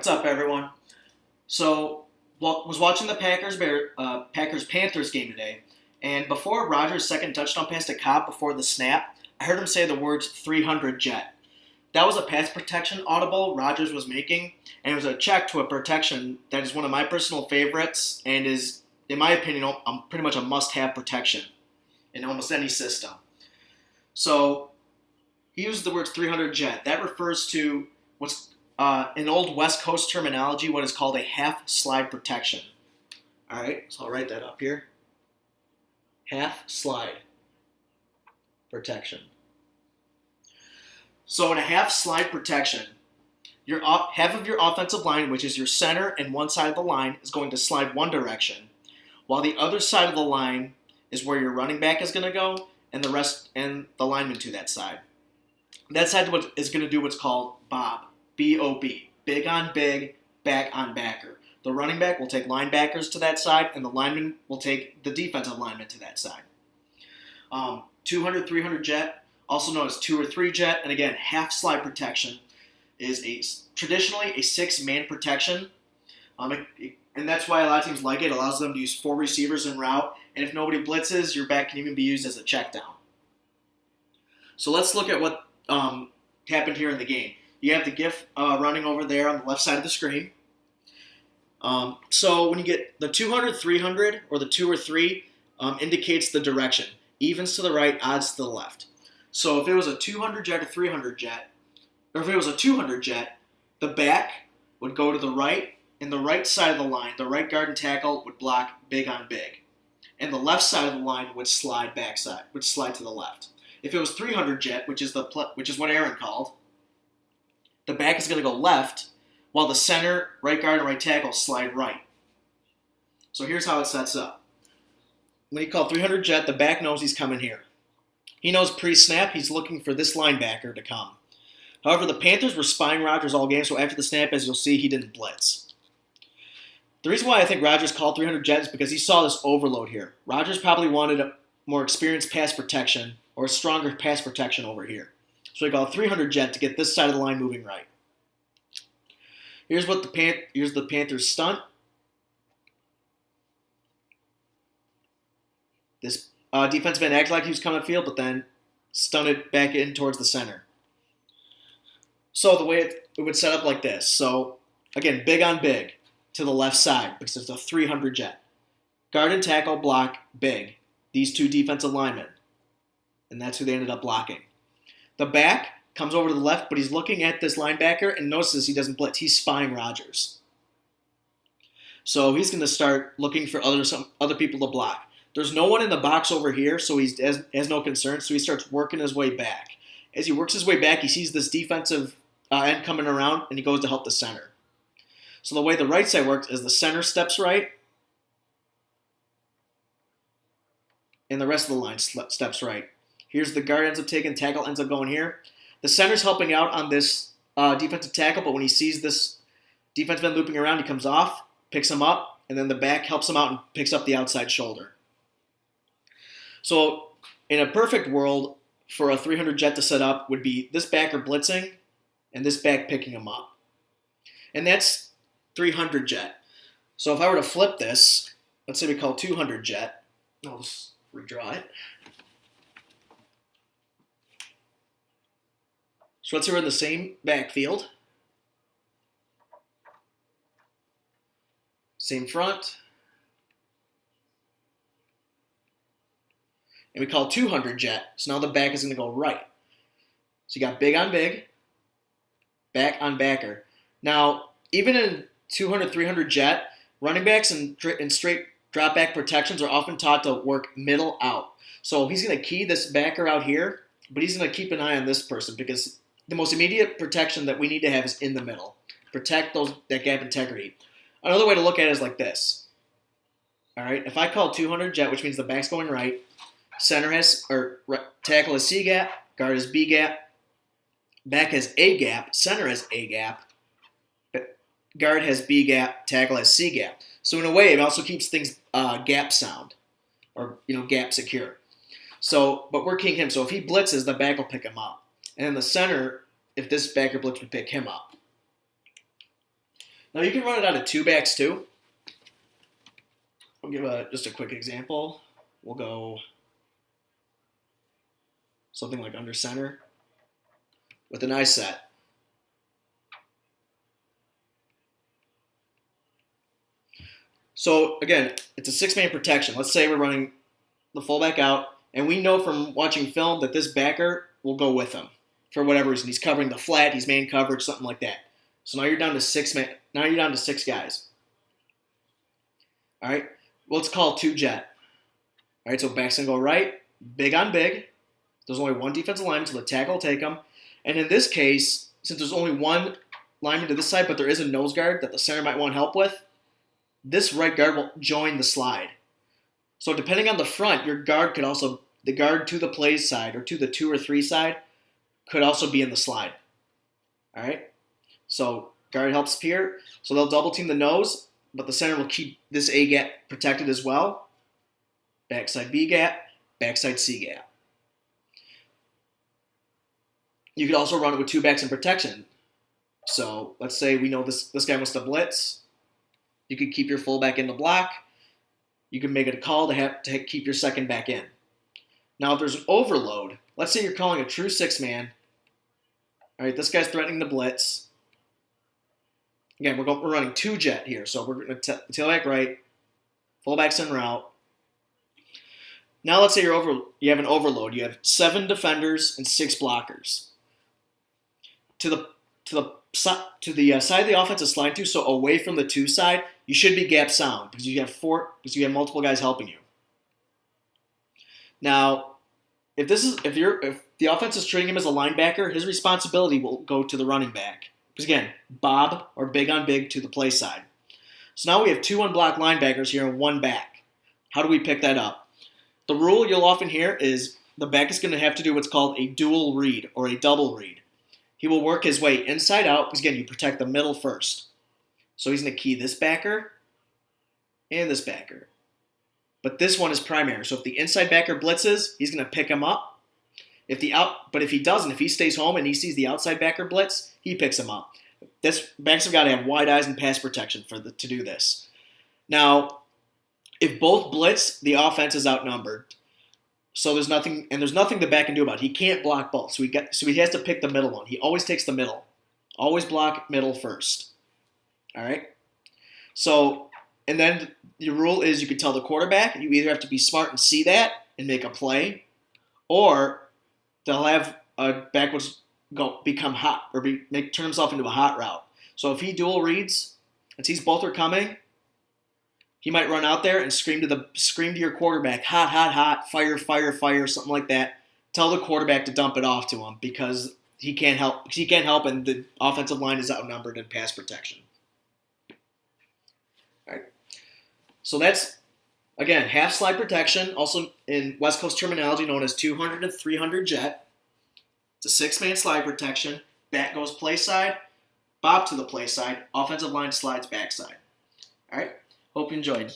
What's up, everyone? Was watching the Packers Panthers game today, and before Rodgers' second touchdown pass to Cobb before the snap, I heard him say the words 300 jet. That was a pass protection audible Rodgers was making, and it was a check to a protection that is one of my personal favorites and is, in my opinion, pretty much a must-have protection in almost any system. So he used the words 300 jet. That refers to what's in old West Coast terminology, what is called a half slide protection. All right, so I'll write that up here. Half slide protection. So in a half slide protection, half of your offensive line, which is your center and one side of the line, is going to slide one direction, while the other side of the line is where your running back is going to go, and the lineman to that side. That side is going to do what's called BOB. B-O-B, big on big, back on backer. The running back will take linebackers to that side, and the lineman will take the defensive lineman to that side. 200, 300 jet, also known as 2 or 3 jet, and again, half slide protection is traditionally a 6-man protection, and that's why a lot of teams like it. It allows them to use 4 receivers en route, and if nobody blitzes, your back can even be used as a check down. So let's look at what happened here in the game. You have the GIF running over there on the left side of the screen. So when you get the 200, 300, or the 2 or 3, indicates the direction. Evens to the right, odds to the left. So if it was a 200 jet or 300 jet, or if it was a 200 jet, the back would go to the right, and the right side of the line, the right guard and tackle, would block big on big. And the left side of the line would slide to the left. If it was 300 jet, which is what Aaron called, the back is going to go left, while the center, right guard, and right tackle slide right. So here's how it sets up. When you call 300 jet, the back knows he's coming here. He knows pre-snap he's looking for this linebacker to come. However, the Panthers were spying Rodgers all game, so after the snap, as you'll see, he didn't blitz. The reason why I think Rodgers called 300 jet is because he saw this overload here. Rodgers probably wanted a more experienced pass protection or a stronger pass protection over here. So he called 300 jet to get this side of the line moving right. Here's the Panthers stunt. This defensive end acted like he was coming field, but then stunted back in towards the center. So the way it would set up like this. So again, big on big to the left side because it's a 300 jet. Guard and tackle block big. These 2 defensive linemen. And that's who they ended up blocking. The back comes over to the left, but he's looking at this linebacker and notices he doesn't blitz. He's spying Rodgers. So he's going to start looking for other people to block. There's no one in the box over here, so he has no concern. So he starts working his way back. As he works his way back, he sees this defensive end coming around, and he goes to help the center. So the way the right side works is the center steps right, and the rest of the line steps right. Here's the guard ends up taking, tackle ends up going here. The center's helping out on this defensive tackle, but when he sees this defensive end looping around, he comes off, picks him up, and then the back helps him out and picks up the outside shoulder. So in a perfect world, for a 300 jet to set up would be this backer blitzing and this back picking him up. And that's 300 jet. So if I were to flip this, let's say we call 200 jet. I'll just redraw it. So let's say we're in the same backfield. Same front. And we call 200 jet. So now the back is going to go right. So you got big on big, back on backer. Now, even in 200, 300 jet, running backs and straight drop back protections are often taught to work middle out. So he's going to key this backer out here, but he's going to keep an eye on this person because the most immediate protection that we need to have is in the middle. Protect that gap integrity. Another way to look at it is like this. All right, if I call 200 jet, which means the back's going right, tackle has C gap, guard has B gap, back has A gap, center has A gap, guard has B gap, tackle has C gap. So in a way, it also keeps things gap sound or gap secure. So, but we're keying him. So if he blitzes, the back will pick him up. And then the center, if this backer blitz, would pick him up. Now you can run it out of two backs too. I'll give just a quick example. We'll go something like under center with a nice set. So again, it's a six-man protection. Let's say we're running the fullback out, and we know from watching film that this backer will go with him for whatever reason. He's covering the flat, he's man coverage, something like that. So now you're down to six guys. All right. Well, let's call two jet. All right. So back's gonna go right, big on big. There's only one defensive lineman, so the tackle will take him. And in this case, since there's only one lineman to this side, but there is a nose guard that the center might want help with, this right guard will join the slide. So depending on the front, your guard could also, the guard to the play side or to the 2 or 3 side could also be in the slide. All right? So guard helps here. So they'll double team the nose, but the center will keep this A gap protected as well. Backside B gap, backside C gap. You could also run it with two backs in protection. So let's say we know this guy wants to blitz. You could keep your fullback in the block. You can make it a call to keep your second back in. Now, if there's an overload, let's say you're calling a true six-man. All right, this guy's threatening the blitz. Again, we're running two jet here, so we're going to tailback right, fullback's en route. Now, let's say you have an overload. You have 7 defenders and 6 blockers. To the side of the offensive slide to, so away from the 2 side, you should be gap sound because you have multiple guys helping you. Now, if the offense is treating him as a linebacker, his responsibility will go to the running back. Because again, Bob or big on big to the play side. So now we have 2 unblocked linebackers here and 1 back. How do we pick that up? The rule you'll often hear is the back is going to have to do what's called a dual read or a double read. He will work his way inside out because, again, you protect the middle first. So he's going to key this backer and this backer. But this one is primary. So if the inside backer blitzes, he's going to pick him up. But if he doesn't, if he stays home and he sees the outside backer blitz, he picks him up. Backs have got to have wide eyes and pass protection to do this. Now, if both blitz, the offense is outnumbered. So there's nothing the back can do about it. He can't block both. So he has to pick the middle one. He always takes the middle. Always block middle first. All right? So, and then the rule is you can tell the quarterback, you either have to be smart and see that and make a play, or they'll have a back become hot or turn himself into a hot route. So if he dual reads and sees both are coming, he might run out there and scream to your quarterback, hot, hot, hot, fire, fire, fire, something like that. Tell the quarterback to dump it off to him because he can't help, and the offensive line is outnumbered in pass protection. All right. So that's, again, half slide protection, also in West Coast terminology known as 200 and 300 jet. It's a 6-man slide protection. Back goes play side, Bob to the play side, offensive line slides backside. All right. Hope you enjoyed.